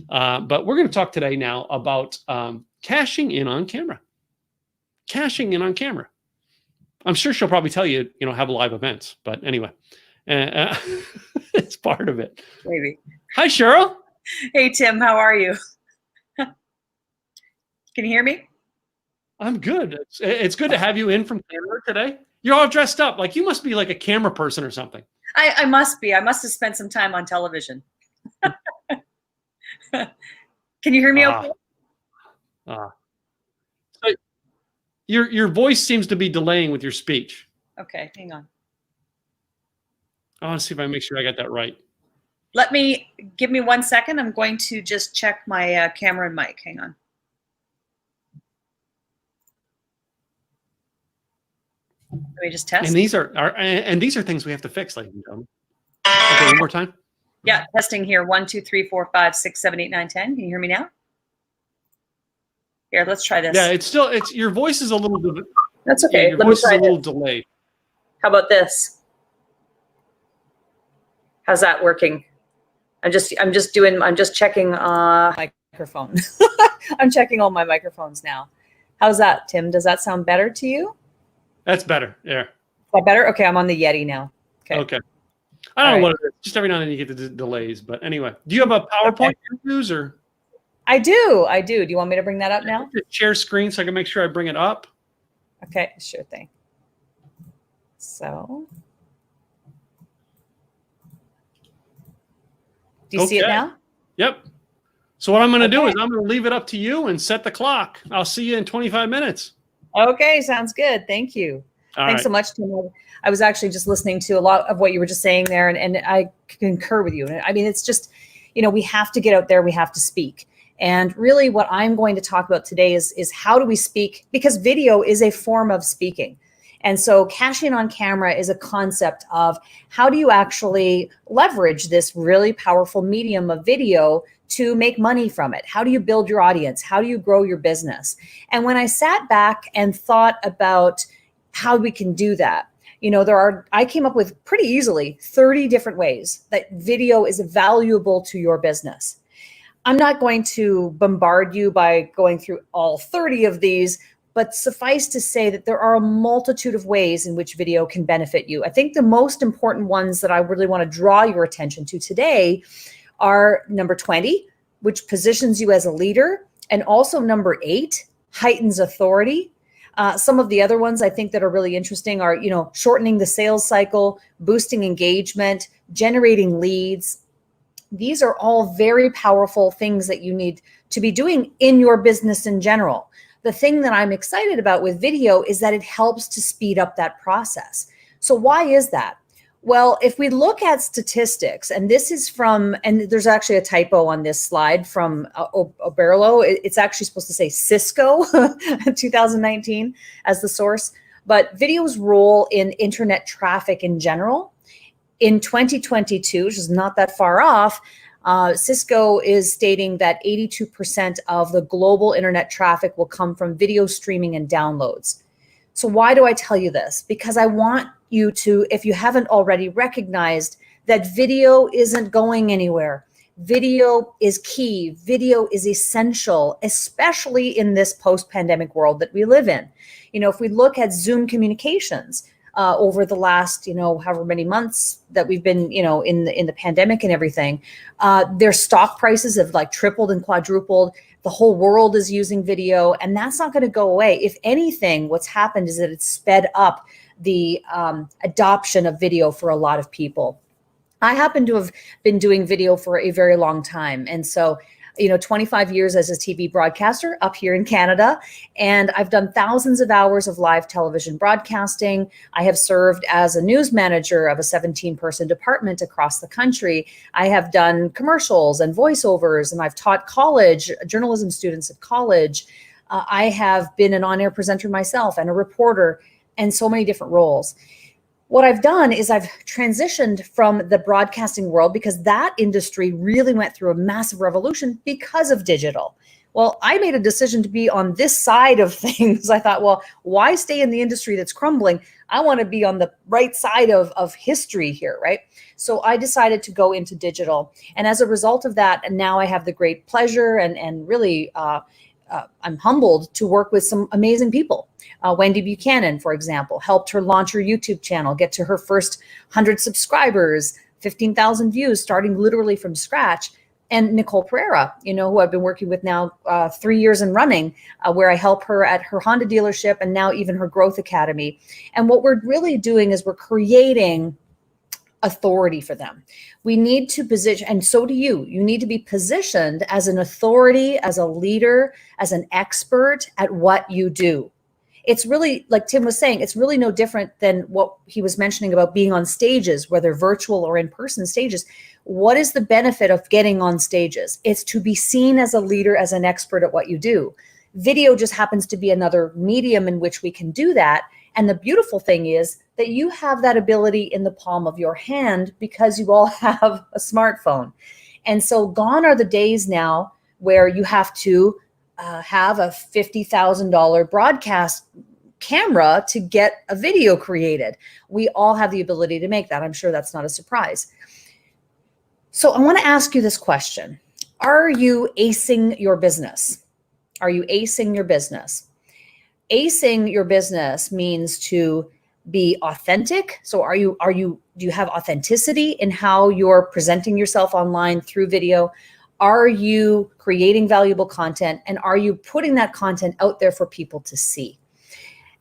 But we're going to talk today now about cashing in on camera. Cashing in on camera. I'm sure she'll probably tell you, have live events. But anyway, it's part of it. Maybe. Hi, Sheryl. Hey, Tim. How are you? Can you hear me? I'm good. It's good to have you in from Canada today. You're all dressed up. Like you must be like a camera person or something. I must be. I must have spent some time on television. Can you hear me okay? So your voice seems to be delaying with your speech. Okay, hang on. I want to see if I make sure I got that right. Give me 1 second. I'm going to just check my camera and mic. Hang on. Let me just test. And these are things we have to fix, ladies and gentlemen. Okay, one more time. Yeah, testing here. 1, 2, 3, 4, 5, 6, 7, 8, 9, 10. Can you hear me now? Here, let's try this. Yeah, it's your voice is a little bit. That's okay. Your voice is a little delayed. How about this? How's that working? I'm just checking microphone. I'm checking all my microphones now. How's that, Tim? Does that sound better to you? That's better. Yeah. Is that better? Okay, I'm on the Yeti now. Okay. I don't know what it is. Just every now and then you get the delays. But anyway, do you have a PowerPoint you use or? I do. Do you want me to bring that up now? Share screen so I can make sure I bring it up. Okay, sure thing. So, do you see it now? Yep. So what I'm going to do is I'm going to leave it up to you and set the clock. I'll see you in 25 minutes. Okay, sounds good. Thank you. Thanks so much, Tim. I was actually just listening to a lot of what you were just saying there, and I concur with you. I mean, it's just, we have to get out there. We have to speak. And really what I'm going to talk about today is how do we speak? Because video is a form of speaking. And so cashing on camera is a concept of how do you actually leverage this really powerful medium of video to make money from it? How do you build your audience? How do you grow your business? And when I sat back and thought about how we can do that, I came up with pretty easily 30 different ways that video is valuable to your business. I'm not going to bombard you by going through all 30 of these, but suffice to say that there are a multitude of ways in which video can benefit you. I think the most important ones that I really want to draw your attention to today are number 20, which positions you as a leader, and also number 8, heightens authority. Some of the other ones I think that are really interesting are, shortening the sales cycle, boosting engagement, generating leads. These are all very powerful things that you need to be doing in your business in general. The thing that I'm excited about with video is that it helps to speed up that process. So why is that? Well, if we look at statistics, and this is from, and there's actually a typo on this slide from Oberlo. It's actually supposed to say Cisco 2019 as the source, but video's role in internet traffic in general. In 2022, which is not that far off, Cisco is stating that 82% of the global internet traffic will come from video streaming and downloads. So why do I tell you this? Because I want you to, if you haven't already recognized that video isn't going anywhere. Video is key. Video is essential, especially in this post-pandemic world that we live in. If we look at Zoom communications, over the last, however many months that we've been, in the pandemic and everything, their stock prices have like tripled and quadrupled. The whole world is using video, and that's not going to go away. If anything, what's happened is that it's sped up the adoption of video for a lot of people. I happen to have been doing video for a very long time. And so 25 years as a TV broadcaster up here in Canada, and I've done thousands of hours of live television broadcasting. I have served as a news manager of a 17-person department across the country. I have done commercials and voiceovers, and I've taught college, journalism students at college. I have been an on-air presenter myself and a reporter, and so many different roles. What I've done is I've transitioned from the broadcasting world because that industry really went through a massive revolution because of digital. Well, I made a decision to be on this side of things. I thought, well, why stay in the industry that's crumbling? I want to be on the right side of history here, right? So I decided to go into digital. And as a result of that, and now I have the great pleasure and really I'm humbled to work with some amazing people. Wendy Buchanan, for example, helped her launch her YouTube channel, get to her first 100 subscribers, 15,000 views, starting literally from scratch. And Nicole Pereira, who I've been working with now 3 years and running, where I help her at her Honda dealership and now even her Growth Academy. And what we're really doing is we're creating authority for them. We need to position, and so do you. You need to be positioned as an authority, as a leader, as an expert at what you do. It's really, like Tim was saying, it's really no different than what he was mentioning about being on stages, whether virtual or in-person stages. What is the benefit of getting on stages? It's to be seen as a leader, as an expert at what you do. Video just happens to be another medium in which we can do that. And the beautiful thing is that you have that ability in the palm of your hand because you all have a smartphone. And so gone are the days now where you have to have a $50,000 broadcast camera to get a video created. We all have the ability to make that. I'm sure that's not a surprise. So I want to ask you this question. Are you acing your business? Are you acing your business? Acing your business means to be authentic. So do you have authenticity in how you're presenting yourself online through video? Are you creating valuable content, and are you putting that content out there for people to see?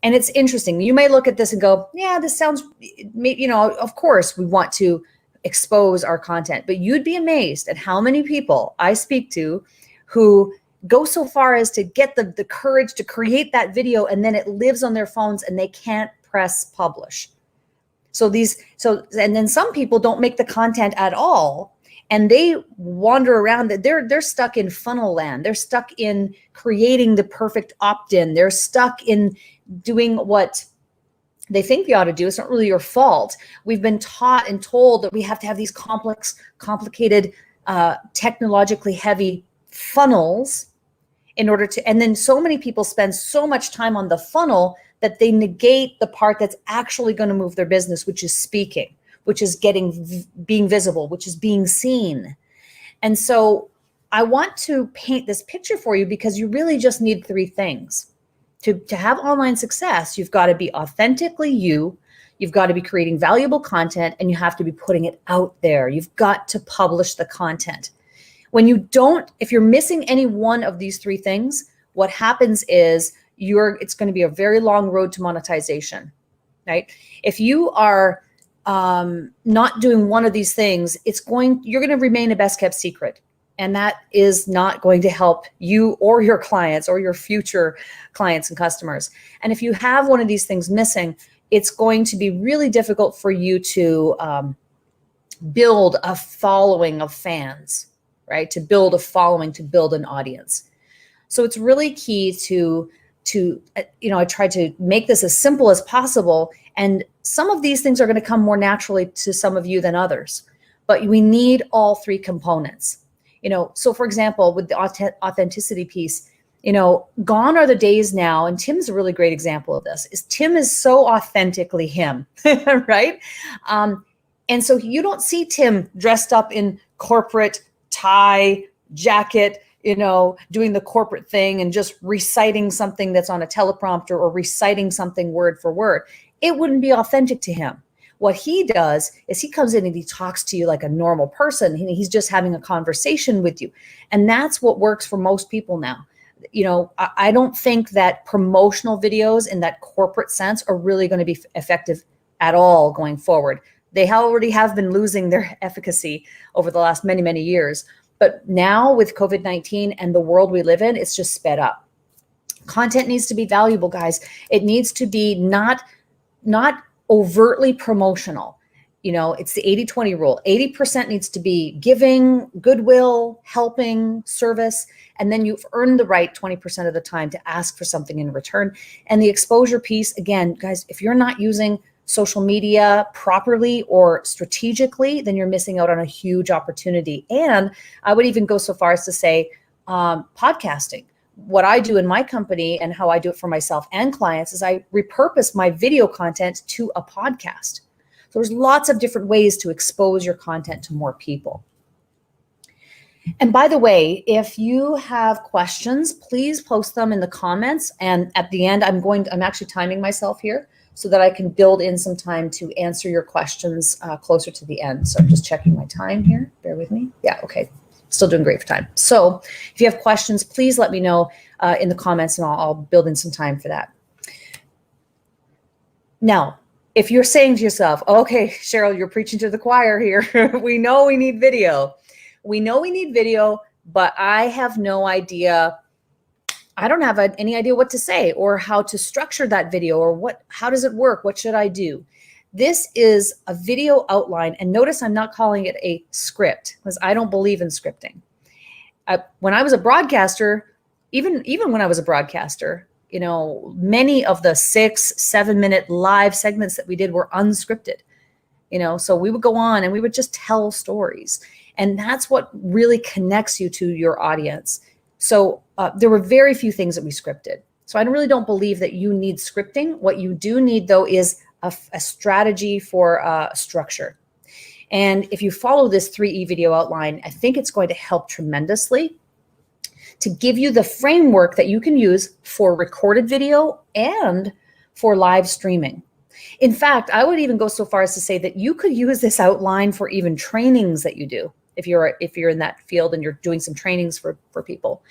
And it's interesting. You may look at this and go, yeah, this sounds, of course we want to expose our content, but you'd be amazed at how many people I speak to who go so far as to get the courage to create that video, and then it lives on their phones and they can't press publish. And then some people don't make the content at all, and they wander around. They're stuck in funnel land. They're stuck in creating the perfect opt-in. They're stuck in doing what they think they ought to do. It's not really your fault. We've been taught and told that we have to have these complicated, technologically heavy funnels in order to, and then so many people spend so much time on the funnel that they negate the part that's actually going to move their business, which is speaking, which is being visible, which is being seen. And so I want to paint this picture for you because you really just need three things. To have online success, you've got to be authentically you, you've got to be creating valuable content, and you have to be putting it out there. You've got to publish the content. When you don't, if you're missing any one of these three things, what happens is it's going to be a very long road to monetization, right? If you are not doing one of these things, you're going to remain a best kept secret. And that is not going to help you or your clients or your future clients and customers. And if you have one of these things missing, it's going to be really difficult for you to build a following of fans, right? To build a following, to build an audience. So it's really key to I try to make this as simple as possible. And some of these things are going to come more naturally to some of you than others, but we need all three components. So for example, with the authenticity piece, gone are the days now, and Tim's a really great example of this, is Tim is so authentically him, right? And so you don't see Tim dressed up in corporate tie, jacket, doing the corporate thing and just reciting something that's on a teleprompter or reciting something word for word. It wouldn't be authentic to him. What he does is he comes in and he talks to you like a normal person. He's just having a conversation with you. And that's what works for most people now. I don't think that promotional videos in that corporate sense are really going to be effective at all going forward. They already have been losing their efficacy over the last many, many years. But now with COVID-19 and the world we live in, it's just sped up. Content needs to be valuable, guys. It needs to be not overtly promotional. It's the 80-20 rule. 80% needs to be giving, goodwill, helping, service, and then you've earned the right 20% of the time to ask for something in return. And the exposure piece, again, guys, if you're not using social media properly or strategically, then you're missing out on a huge opportunity. And I would even go so far as to say podcasting. what I do in my company and how I do it for myself and clients is I repurpose my video content to a podcast. So there's lots of different ways to expose your content to more people. And by the way, if you have questions, please post them in the comments. And at the end, I'm actually timing myself here so that I can build in some time to answer your questions closer to the end. So I'm just checking my time here. Bear with me. Yeah, okay. Still doing great for time. So if you have questions, please let me know in the comments and I'll build in some time for that. Now, if you're saying to yourself, okay, Sheryl, you're preaching to the choir here. We know we need video. We know we need video, but I have no idea. I don't have any idea what to say or how to structure that video or how does it work? What should I do? This is a video outline. And notice I'm not calling it a script because I don't believe in scripting. When I was a broadcaster, even when I was a broadcaster, you know, many of the 6-7 minute live segments that we did were unscripted, you know, so we would go on and we would just tell stories. And that's what really connects you to your audience. So there were very few things that we scripted. So I really don't believe that you need scripting. What you do need, though, is a strategy for structure. And if you follow this 3E video outline, I think it's going to help tremendously to give you the framework that you can use for recorded video and for live streaming. In fact, I would even go so far as to say that you could use this outline for even trainings that you do. If you're in that field and you're doing some trainings for people.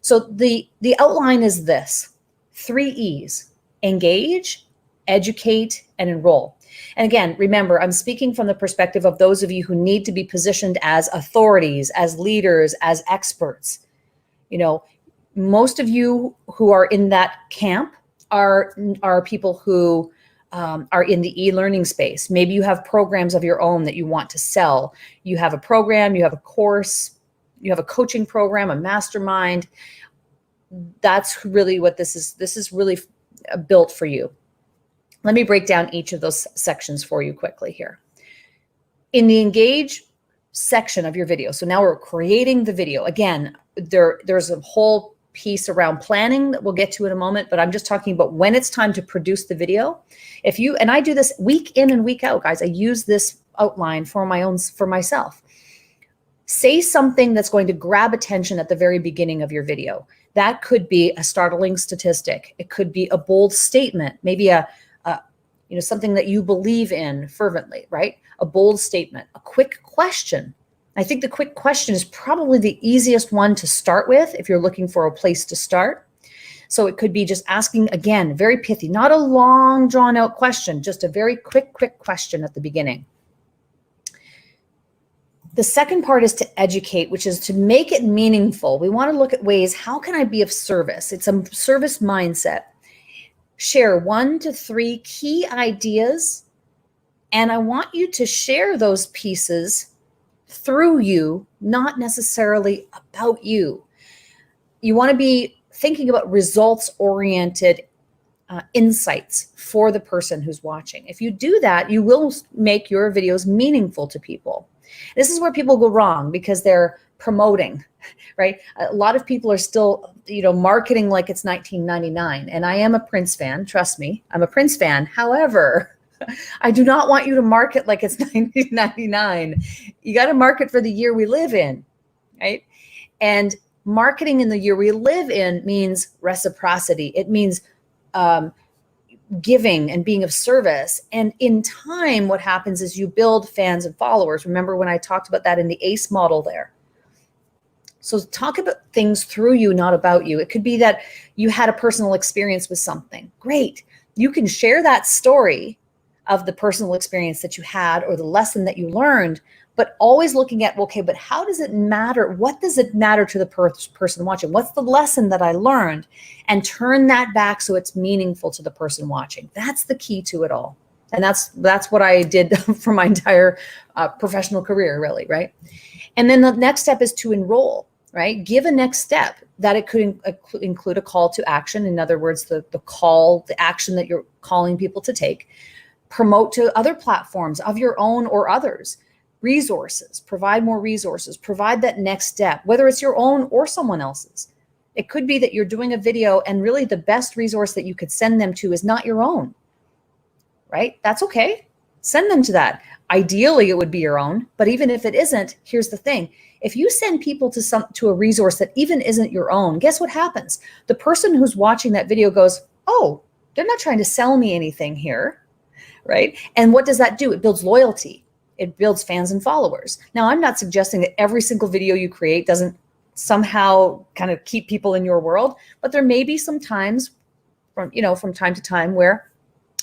So the outline is this: 3 E's: engage, educate, and enroll. And again, remember, I'm speaking from the perspective of those of you who need to be positioned as authorities, as leaders, as experts. You know, most of you who are in that camp are people who are in the e-learning space. Maybe you have programs of your own that you want to sell. You have a program, you have a course, you have a coaching program, a mastermind. That's really what this is. This is really built for you. Let me break down each of those sections for you quickly here. In the engage section of your video, so now we're creating the video. Again, there's a whole piece around planning that we'll get to in a moment, but I'm just talking about when it's time to produce the video. And I do this week in and week out, guys. I use this outline for myself. Say something that's going to grab attention at the very beginning of your video. That could be a startling statistic. It could be a bold statement, maybe something that you believe in fervently, right? A bold statement, a quick question. I think the quick question is probably the easiest one to start with if you're looking for a place to start. So it could be just asking, again, very pithy, not a long drawn out question, just a very quick question at the beginning. The second part is to educate, which is to make it meaningful. We want to look at ways, how can I be of service? It's a service mindset. Share 1 to 3 key ideas, and I want you to share those pieces through you, not necessarily about you. You want to be thinking about results-oriented insights for the person who's watching. If you do that, you will make your videos meaningful to people. This is where people go wrong because they're promoting, right? A lot of people are still, marketing like it's 1999. And I am a Prince fan. Trust me, I'm a Prince fan. However, I do not want you to market like it's 1999. You got to market for the year we live in, right? And marketing in the year we live in means reciprocity. It means giving and being of service. And in time, what happens is you build fans and followers. Remember when I talked about that in the ACE model there? So talk about things through you, not about you. It could be that you had a personal experience with something. Great. You can share that story of the personal experience that you had or the lesson that you learned, but always looking at, okay, but how does it matter? What does it matter to the person watching? What's the lesson that I learned? And turn that back so it's meaningful to the person watching. That's the key to it all. And that's what I did for my entire professional career, really, right? And then the next step is to enroll, right? Give a next step that it could include a call to action. In other words, the action that you're calling people to take. Promote to other platforms of your own or others. Resources, provide more resources, provide that next step, whether it's your own or someone else's. It could be that you're doing a video and really the best resource that you could send them to is not your own, right? That's okay. Send them to that. Ideally, it would be your own, but even if it isn't, here's the thing. If you send people to a resource that even isn't your own, guess what happens? The person who's watching that video goes, oh, they're not trying to sell me anything here, right? And what does that do? It builds loyalty. It builds fans and followers. Now, I'm not suggesting that every single video you create doesn't somehow kind of keep people in your world, but there may be some times from time to time where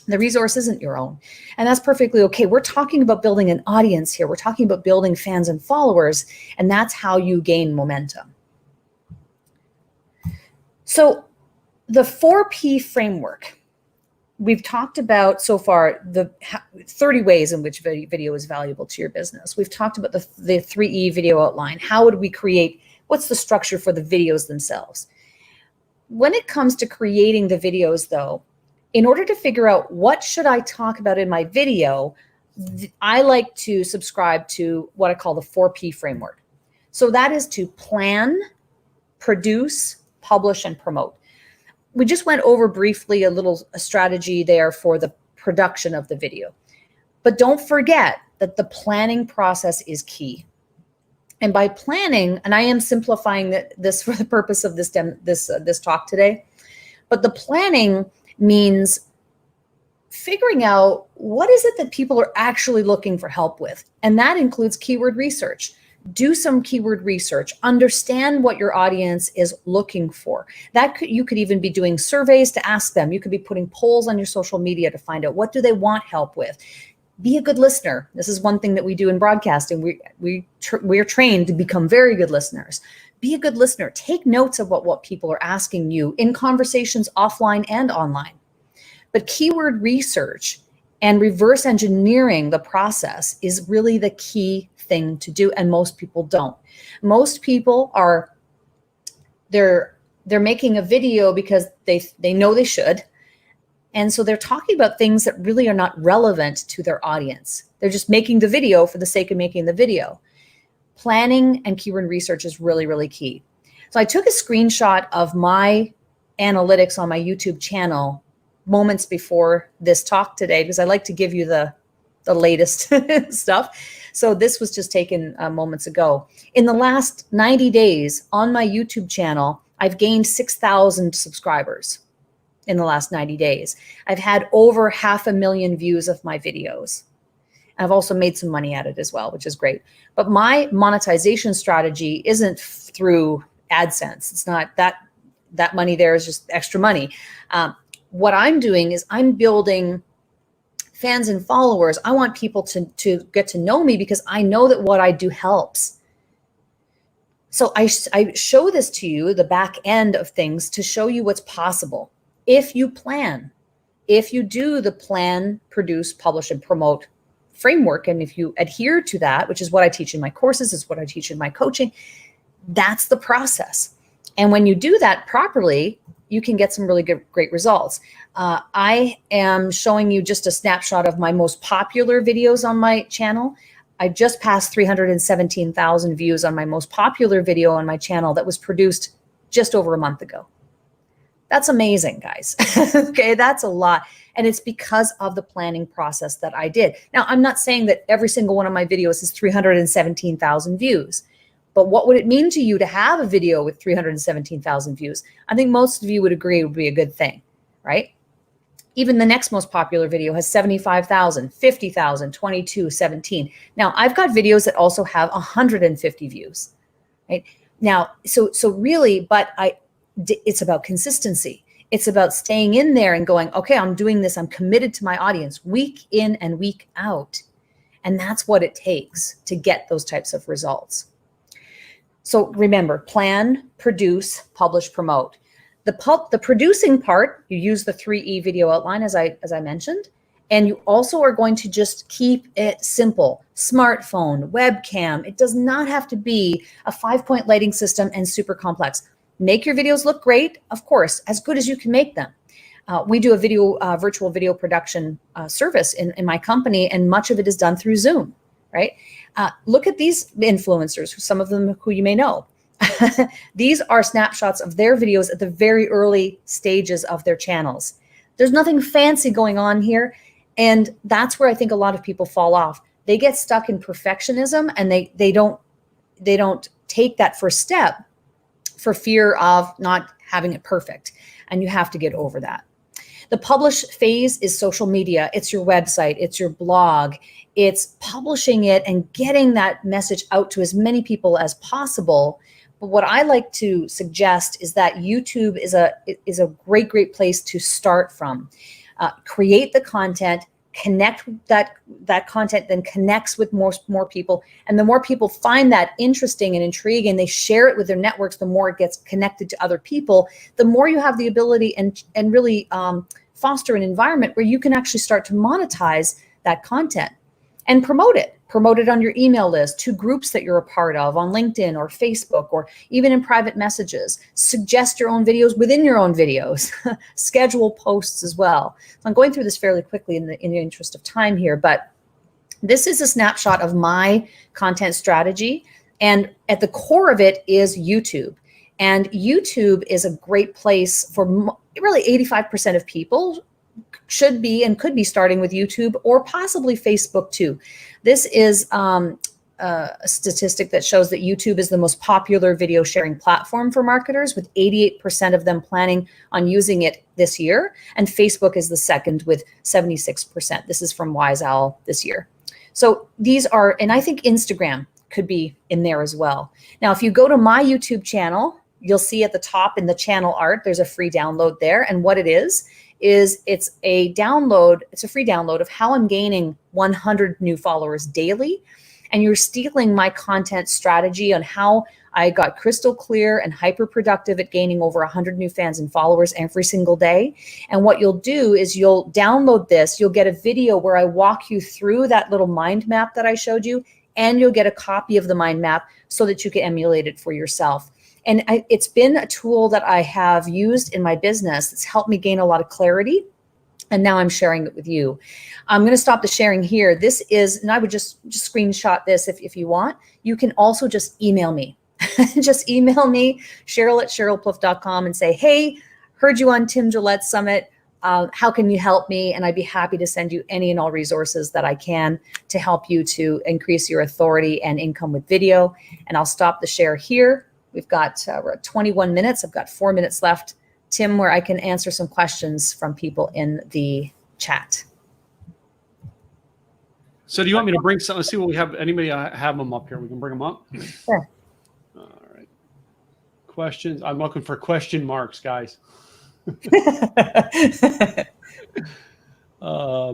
the resource isn't your own. And that's perfectly okay. We're talking about building an audience here. We're talking about building fans and followers, and that's how you gain momentum. So the 4P framework, we've talked about so far the 30 ways in which video is valuable to your business. We've talked about the 3E video outline. How would we create, what's the structure for the videos themselves? When it comes to creating the videos though, in order to figure out what should I talk about in my video, I like to subscribe to what I call the 4P framework. So that is to plan, produce, publish, and promote. We just went over briefly a strategy there for the production of the video. But don't forget that the planning process is key. And by planning, and I am simplifying this for the purpose of this talk today, but the planning means figuring out what is it that people are actually looking for help with. And that includes keyword research. Do some keyword research, understand what your audience is looking for. You could even be doing surveys to ask them. You could be putting polls on your social media to find out what do they want help with. Be a good listener. This is one thing that we do in broadcasting. We're trained to become very good listeners. Be a good listener. Take notes of what people are asking you in conversations offline and online. But keyword research and reverse engineering the process is really the key thing to do, and most people don't. Most people they're making a video because they know they should, and so they're talking about things that really are not relevant to their audience. They're just making the video for the sake of making the video. Planning and keyword research is really, really key. So I took a screenshot of my analytics on my YouTube channel moments before this talk today, because I like to give you the latest stuff. So this was just taken moments ago. In the last 90 days on my YouTube channel, I've gained 6,000 subscribers in the last 90 days. I've had over 500,000 views of my videos. I've also made some money at it as well, which is great. But my monetization strategy isn't through AdSense. It's not that money there is just extra money. What I'm doing is I'm building fans and followers. I want people to get to know me because I know that what I do helps. So I show this to you, the back end of things, to show you what's possible. If you plan, if you do the plan, produce, publish, and promote framework, and if you adhere to that, which is what I teach in my courses, is what I teach in my coaching, that's the process. And when you do that properly, you can get some really great results. I am showing you just a snapshot of my most popular videos on my channel. I just passed 317,000 views on my most popular video on my channel that was produced just over a month ago. That's amazing, guys. Okay, that's a lot. And it's because of the planning process that I did. Now, I'm not saying that every single one of my videos is 317,000 views, but what would it mean to you to have a video with 317,000 views? I think most of you would agree it would be a good thing, right? Even the next most popular video has 75,000, 50,000, 22, 17. Now, I've got videos that also have 150 views, right? Now, so really, but it's about consistency. It's about staying in there and going, okay, I'm doing this. I'm committed to my audience week in and week out. And that's what it takes to get those types of results. So remember, plan, produce, publish, promote. The producing part, you use the 3E video outline as I mentioned, and you also are going to just keep it simple. Smartphone, webcam. It does not have to be a 5-point lighting system and super complex. Make your videos look great, of course, as good as you can make them. We do a virtual video production service in my company, and much of it is done through Zoom, right? Look at these influencers, some of them who you may know. These are snapshots of their videos at the very early stages of their channels. There's nothing fancy going on here. And that's where I think a lot of people fall off. They get stuck in perfectionism, and they don't take that first step for fear of not having it perfect. And you have to get over that. The publish phase is social media. It's your website, it's your blog, it's publishing it and getting that message out to as many people as possible. But what I like to suggest is that YouTube is a great place to start from. Create the content, connect that content, then connects with more people. And the more people find that interesting and intriguing, they share it with their networks, the more it gets connected to other people, the more you have the ability and really foster an environment where you can actually start to monetize that content and promote it on your email list, to groups that you're a part of on LinkedIn or Facebook, or even in private messages. Suggest your own videos within your own videos. Schedule posts as well. So I'm going through this fairly quickly in the interest of time here, but this is a snapshot of my content strategy. And at the core of it is YouTube. And YouTube is a great place for really 85% of people should be and could be starting with YouTube, or possibly Facebook too. This is a statistic that shows that YouTube is the most popular video sharing platform for marketers, with 88% of them planning on using it this year. And Facebook is the second with 76%. This is from Wise Owl this year. So these are, and I think Instagram could be in there as well. Now, if you go to my YouTube channel, you'll see at the top in the channel art, there's a free download there. And what it is it's a download, it's a free download of how I'm gaining 100 new followers daily. And you're stealing my content strategy on how I got crystal clear and hyper productive at gaining over 100 new fans and followers every single day. And what you'll do is you'll download this, you'll get a video where I walk you through that little mind map that I showed you, and you'll get a copy of the mind map so that you can emulate it for yourself. And it's been a tool that I have used in my business. It's helped me gain a lot of clarity. And now I'm sharing it with you. I'm going to stop the sharing here. This is, and I would just screenshot this if you want. You can also just email me. Just email me, Sheryl@SherylPlouffe.com, and say, hey, heard you on Tim Gillette's Summit. How can you help me? And I'd be happy to send you any and all resources that I can to help you to increase your authority and income with video. And I'll stop the share here. We've got, we're at 21 minutes. I've got 4 minutes left, Tim, where I can answer some questions from people in the chat. So do you want me to bring some? Let's see what we have. Anybody have them up here? We can bring them up. Sure. All right. Questions. I'm looking for question marks, guys. I'm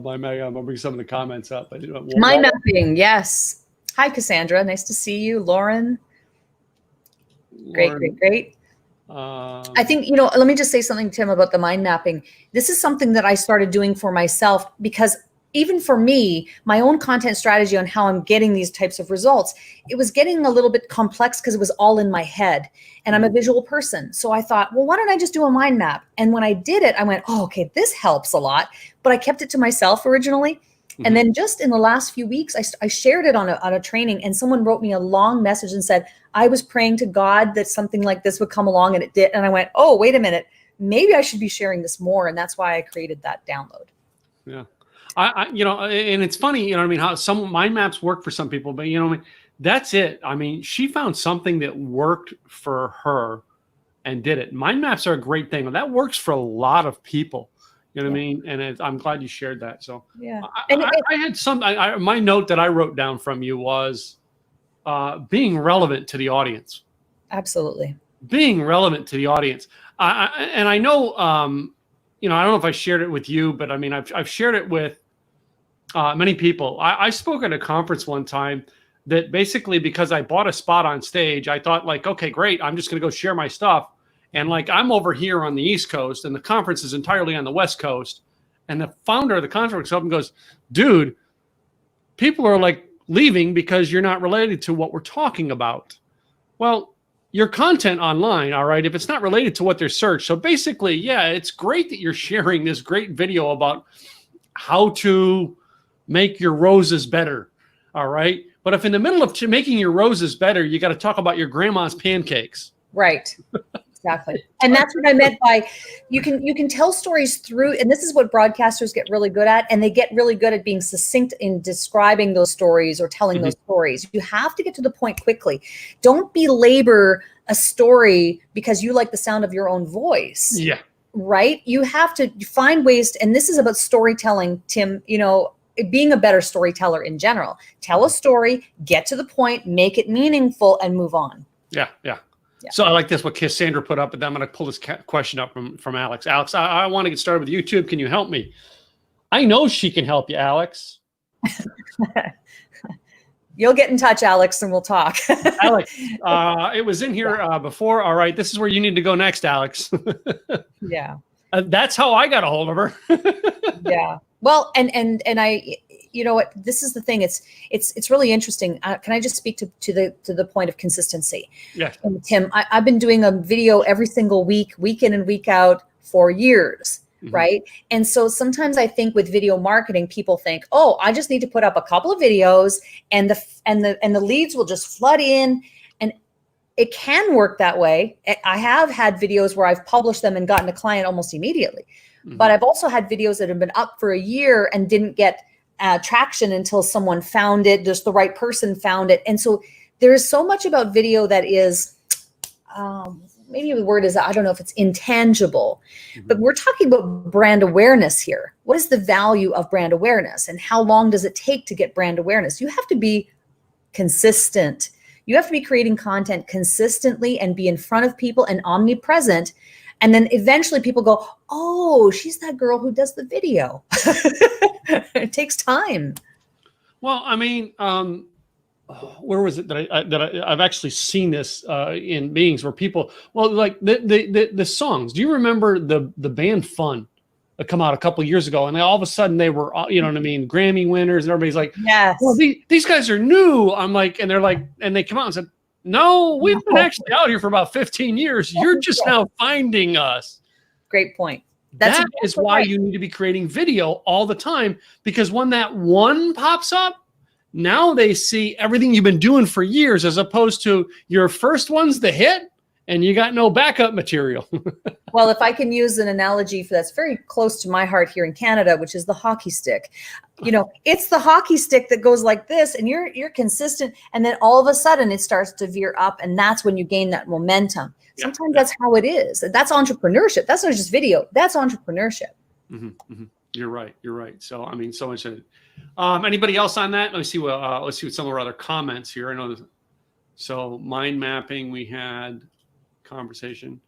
gonna bring some of the comments up. Mind mapping, yes. Hi, Cassandra. Nice to see you, Lauren. Great. I think, let me just say something, Tim, about the mind mapping. This is something that I started doing for myself, because even for me, my own content strategy on how I'm getting these types of results, it was getting a little bit complex because it was all in my head, and I'm a visual person. So I thought, well, why don't I just do a mind map? And when I did it, I went, oh, okay, this helps a lot. But I kept it to myself originally. And then just in the last few weeks, I shared it on a training, and someone wrote me a long message and said, I was praying to God that something like this would come along, and it did. And I went, oh, wait a minute, maybe I should be sharing this more. And that's why I created that download. Yeah. And it's funny, how some mind maps work for some people, but that's it. I mean, she found something that worked for her and did it. Mind maps are a great thing. That works for a lot of people. You know what I mean? And I'm glad you shared that. So yeah, I had some, my note that I wrote down from you was being relevant to the audience. Absolutely. Being relevant to the audience. And I know, I don't know if I shared it with you, but I mean, I've shared it with many people. I spoke at a conference one time that basically, because I bought a spot on stage, I thought like, okay, great. I'm just going to go share my stuff. And like, I'm over here on the East Coast and the conference is entirely on the West Coast. And the founder of the conference comes up and goes, dude, people are like leaving because you're not related to what we're talking about. Well, your content online, all right, if it's not related to what they're searched. So basically, yeah, it's great that you're sharing this great video about how to make your roses better. All right. But if in the middle of making your roses better, you got to talk about your grandma's pancakes. Right. Exactly. And that's what I meant by you can tell stories through, and this is what broadcasters get really good at, and they get really good at being succinct in describing those stories or telling those stories. You have to get to the point quickly. Don't belabor a story because you like the sound of your own voice. Yeah. Right? You have to find ways to, and this is about storytelling, Tim, being a better storyteller in general. Tell a story, get to the point, make it meaningful, and move on. Yeah. So I like this, what Cassandra put up, but then I'm going to pull this question up from Alex. Alex, I want to get started with YouTube. Can you help me? I know she can help you, Alex. You'll get in touch, Alex, and we'll talk. Alex, it was in here before. All right, this is where you need to go next, Alex. Yeah. That's how I got a hold of her. Yeah. Well, and I, you know what, this is the thing. It's really interesting. Can I just speak to the point of consistency? Yeah. And Tim, I've been doing a video every single week in and week out for years. Right. And so sometimes I think with video marketing, people think, oh, I just need to put up a couple of videos and the leads will just flood in. And it can work that way. I have had videos where I've published them and gotten a client almost immediately. But I've also had videos that have been up for a year and didn't get traction until someone found it. Just the right person found it. And so there is so much about video that is, maybe the word is, I don't know if it's intangible, but we're talking about brand awareness here. What is the value of brand awareness and how long does it take to get brand awareness? You have to be consistent. You have to be creating content consistently and be in front of people and omnipresent. And then eventually people go, oh, she's that girl who does the video. It takes time. Well, I mean, where was it that I've actually seen this in meetings where people, well, like the songs. Do you remember the band Fun that come out a couple of years ago, and all of a sudden they were, you know what I mean, Grammy winners, and everybody's like, yes, well, these guys are new. I'm like, and they're like, and they come out and said, no, we've been actually out here for about 15 years. You're just now finding us. Great point. That is why you need to be creating video all the time, because when that one pops up, now they see everything you've been doing for years, as opposed to your first one's the hit and you got no backup material. Well, if I can use an analogy that's very close to my heart here in Canada, which is the hockey stick. You know, it's the hockey stick that goes like this and you're consistent. And then all of a sudden it starts to veer up. And that's when you gain that momentum. Sometimes that's how it is. That's entrepreneurship. That's not just video. That's entrepreneurship. You're right. You're right. So, I mean, so much. Anybody else on that? Let's see what some of our other comments here. I know. So mind mapping, we had conversation.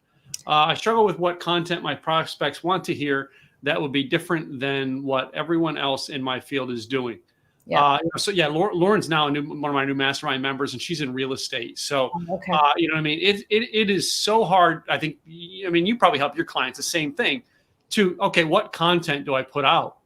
I struggle with what content my prospects want to hear that would be different than what everyone else in my field is doing. Yeah. Lauren's now one of my new mastermind members, and she's in real estate. So, you know what I mean? It is so hard. I think, I mean, you probably help your clients the same thing what content do I put out?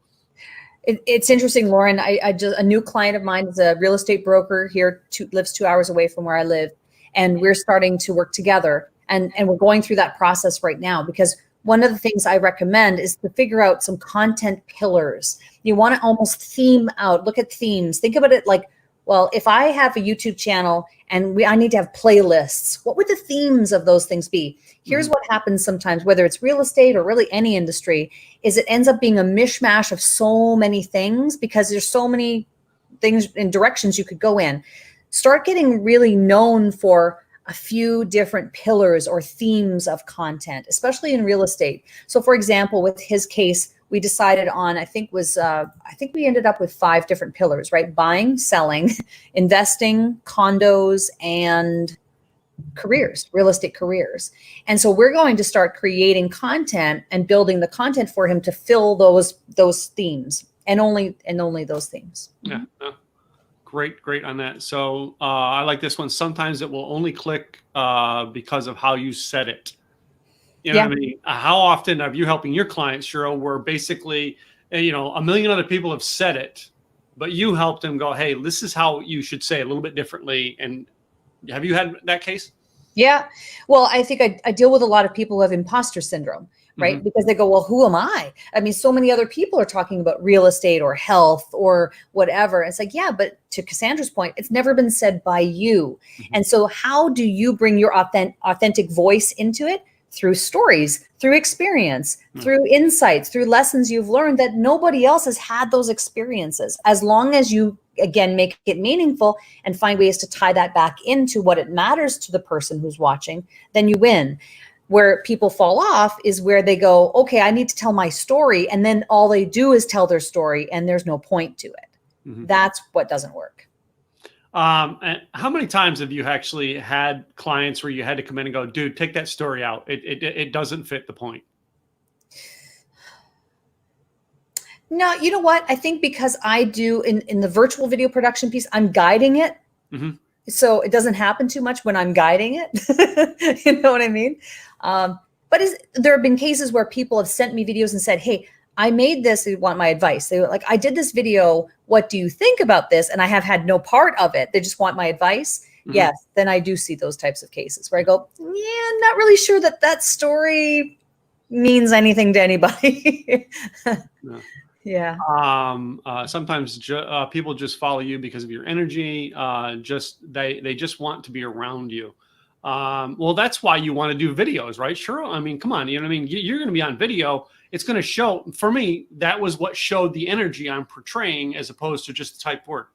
It's interesting, Lauren. A new client of mine is a real estate broker here, lives 2 hours away from where I live. And we're starting to work together. And we're going through that process right now, because one of the things I recommend is to figure out some content pillars. You want to almost theme out, look at themes. Think about it like, well, if I have a YouTube channel and I need to have playlists, what would the themes of those things be? Here's what happens sometimes, whether it's real estate or really any industry, is it ends up being a mishmash of so many things because there's so many things and directions you could go in. Start getting really known for a few different pillars or themes of content, especially in real estate. So for example, with his case, we decided on, I think we ended up with 5 different pillars, right? Buying, selling, investing, condos, and careers, real estate careers. And so we're going to start creating content and building the content for him to fill those themes and only those themes. Yeah. Great on that. So I like this one. Sometimes it will only click because of how you said it. You know what I mean? How often are you helping your clients, Sheryl, where basically, you know, a million other people have said it, but you helped them go, hey, this is how you should say it a little bit differently. And have you had that case? Yeah. Well, I think I deal with a lot of people who have imposter syndrome, right? Mm-hmm. Because they go, well, who am I? I mean, so many other people are talking about real estate or health or whatever. It's like, yeah, but to Cassandra's point, it's never been said by you. Mm-hmm. And so how do you bring your authentic voice into it? Through stories, through experience, through insights, through lessons you've learned that nobody else has had those experiences. As long as you, again, make it meaningful and find ways to tie that back into what it matters to the person who's watching, then you win. Where people fall off is where they go, okay, I need to tell my story. And then all they do is tell their story and there's no point to it. Mm-hmm. That's what doesn't work. And how many times have you actually had clients where you had to come in and go, dude, take that story out. It doesn't fit the point. No, you know what? I think because I do in the virtual video production piece, I'm guiding it. Mm-hmm. So it doesn't happen too much when I'm guiding it. You know what I mean? But there have been cases where people have sent me videos and said, hey, I made this, they want my advice. They were like, I did this video. What do you think about this? And I have had no part of it. They just want my advice. Mm-hmm. Yes. Then I do see those types of cases where I go, yeah, I'm not really sure that story means anything to anybody. No. Yeah. Sometimes people just follow you because of your energy. They just want to be around you. Well, that's why you want to do videos, right? Sure. I mean, come on. You know what I mean? You're going to be on video. It's going to show. For me, that was what showed the energy I'm portraying as opposed to just typed word.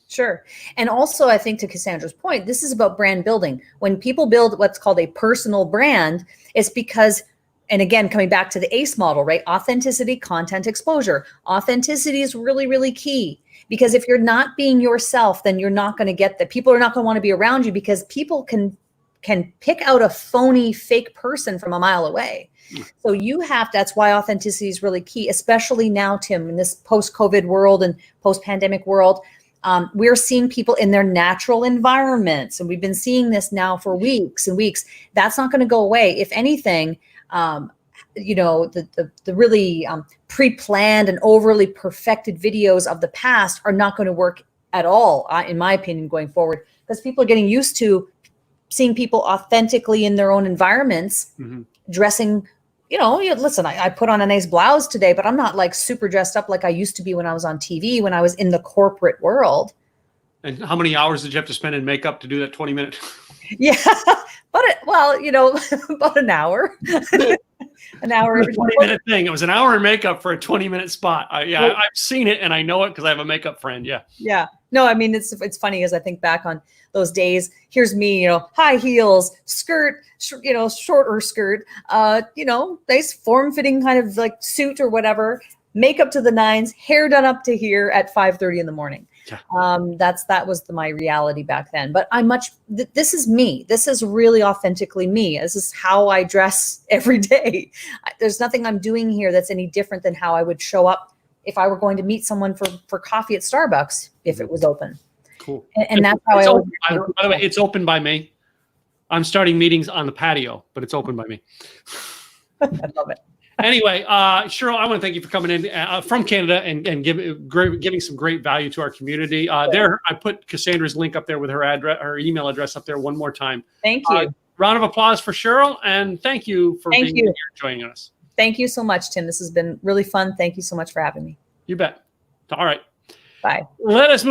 Sure. And also, I think to Cassandra's point, this is about brand building. When people build what's called a personal brand, it's because, and again, coming back to the ACE model, right? Authenticity, content, exposure. Authenticity is really, really key, because if you're not being yourself, then you're not going to get that. People are not going to want to be around you because people can pick out a phony, fake person from a mile away. So you have, that's why authenticity is really key, especially now, Tim, in this post-COVID world and post-pandemic world. We're seeing people in their natural environments, and we've been seeing this now for weeks and weeks. That's not going to go away. If anything, you know, the really pre-planned and overly perfected videos of the past are not going to work at all, in my opinion, going forward, because people are getting used to seeing people authentically in their own environments, mm-hmm. dressing. You know, listen, I put on a nice blouse today, but I'm not like super dressed up like I used to be when I was on TV, when I was in the corporate world. And how many hours did you have to spend in makeup to do that 20-minute? Yeah, well, you know, about an hour. An hour. A 20-minute thing. It was an hour in makeup for a 20-minute spot. I've seen it and I know it because I have a makeup friend. Yeah. Yeah. No, I mean, it's funny as I think back on those days. Here's me, you know, high heels, skirt, you know, shorter skirt, you know, nice form-fitting kind of like suit or whatever, makeup to the nines, hair done up to here at 5:30 in the morning. Yeah. That was my reality back then. But this is me. This is really authentically me. This is how I dress every day. There's nothing I'm doing here that's any different than how I would show up if I were going to meet someone for coffee at Starbucks, if it was open. Cool. And that's how by the way, it's open by me. I'm starting meetings on the patio, but it's open by me. I love it. Anyway, Sheryl, I want to thank you for coming in from Canada and giving some great value to our community. There, I put Cassandra's link up there with her email address up there one more time. Thank you. Round of applause for Sheryl, and thank you for being here joining us. Thank you so much, Tim. This has been really fun. Thank you so much for having me. You bet. All right. Bye. Let us move.